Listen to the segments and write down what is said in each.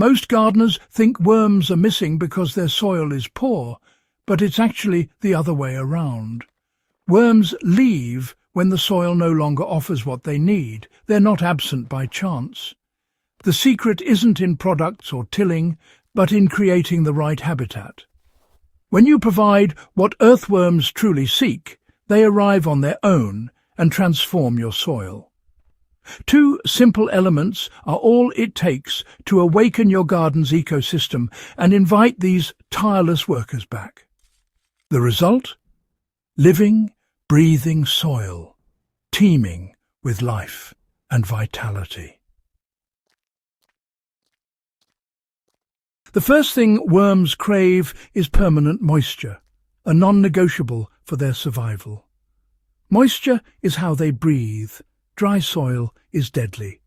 Most gardeners think worms are missing because their soil is poor, but it's actually the other way around. Worms leave when the soil no longer offers what they need. They're not absent by chance. The secret isn't in products or tilling, but in creating the right habitat. When you provide what earthworms truly seek, they arrive on their own and transform your soil. Two simple elements are all it takes to awaken your garden's ecosystem and invite these tireless workers back. The result? Living, breathing soil, teeming with life and vitality. The first thing worms crave is permanent moisture, a non-negotiable for their survival. Moisture is how they breathe. Dry soil is deadly.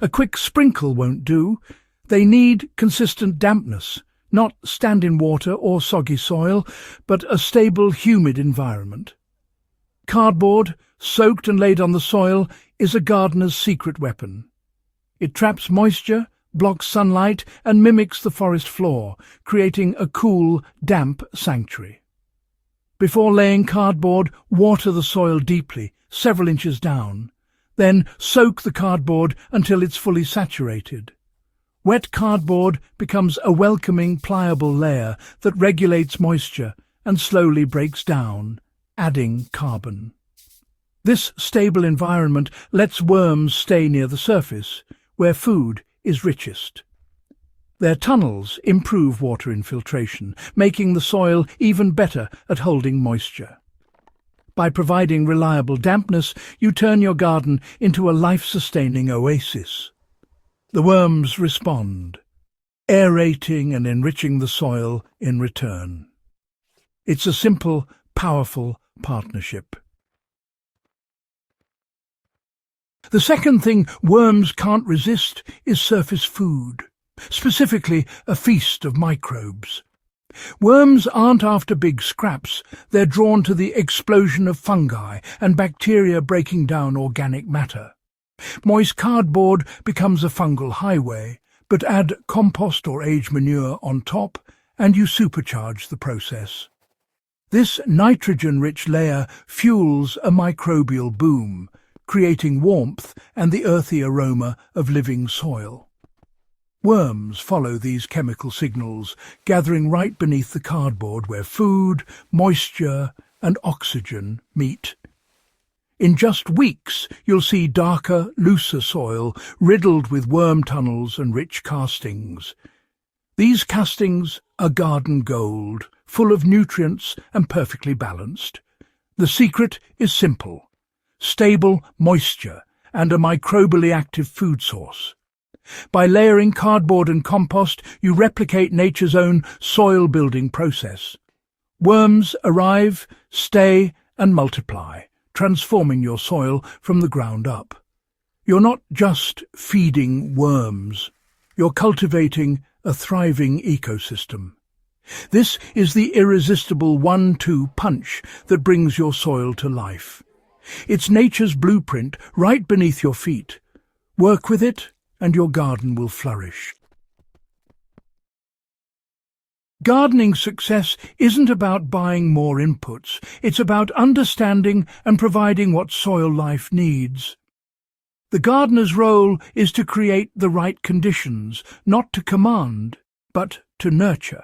A quick sprinkle won't do. They need consistent dampness, not stand-in water or soggy soil, but a stable, humid environment. Cardboard, soaked and laid on the soil, is a gardener's secret weapon. It traps moisture, blocks sunlight, and mimics the forest floor, creating a cool, damp sanctuary. Before laying cardboard, water the soil deeply, several inches down. Then soak the cardboard until it's fully saturated. Wet cardboard becomes a welcoming, pliable layer that regulates moisture and slowly breaks down, adding carbon. This stable environment lets worms stay near the surface, where food is richest. Their tunnels improve water infiltration, making the soil even better at holding moisture. By providing reliable dampness, you turn your garden into a life-sustaining oasis. The worms respond, aerating and enriching the soil in return. It's a simple, powerful partnership. The second thing worms can't resist is surface food, specifically a feast of microbes. Worms aren't after big scraps, they're drawn to the explosion of fungi and bacteria breaking down organic matter. Moist cardboard becomes a fungal highway, but add compost or aged manure on top and you supercharge the process. This nitrogen-rich layer fuels a microbial boom, creating warmth and the earthy aroma of living soil. Worms follow these chemical signals, gathering right beneath the cardboard where food, moisture, and oxygen meet. In just weeks, you'll see darker, looser soil riddled with worm tunnels and rich castings. These castings are garden gold, full of nutrients and perfectly balanced. The secret is simple: stable moisture and a microbially active food source. By layering cardboard and compost, you replicate nature's own soil-building process. Worms arrive, stay, and multiply, transforming your soil from the ground up. You're not just feeding worms, you're cultivating a thriving ecosystem. This is the irresistible 1-2 punch that brings your soil to life. It's nature's blueprint right beneath your feet. Work with it, and your garden will flourish. Gardening success isn't about buying more inputs. It's about understanding and providing what soil life needs. The gardener's role is to create the right conditions, not to command, but to nurture.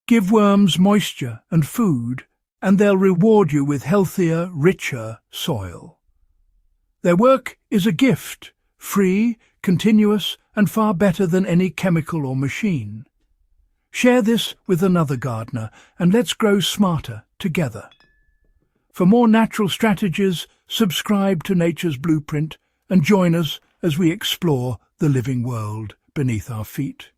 Give worms moisture and food, and they'll reward you with healthier, richer soil. Their work is a gift, free, continuous, and far better than any chemical or machine. Share this with another gardener, and let's grow smarter together. For more natural strategies, subscribe to Nature's Blueprint and join us as we explore the living world beneath our feet.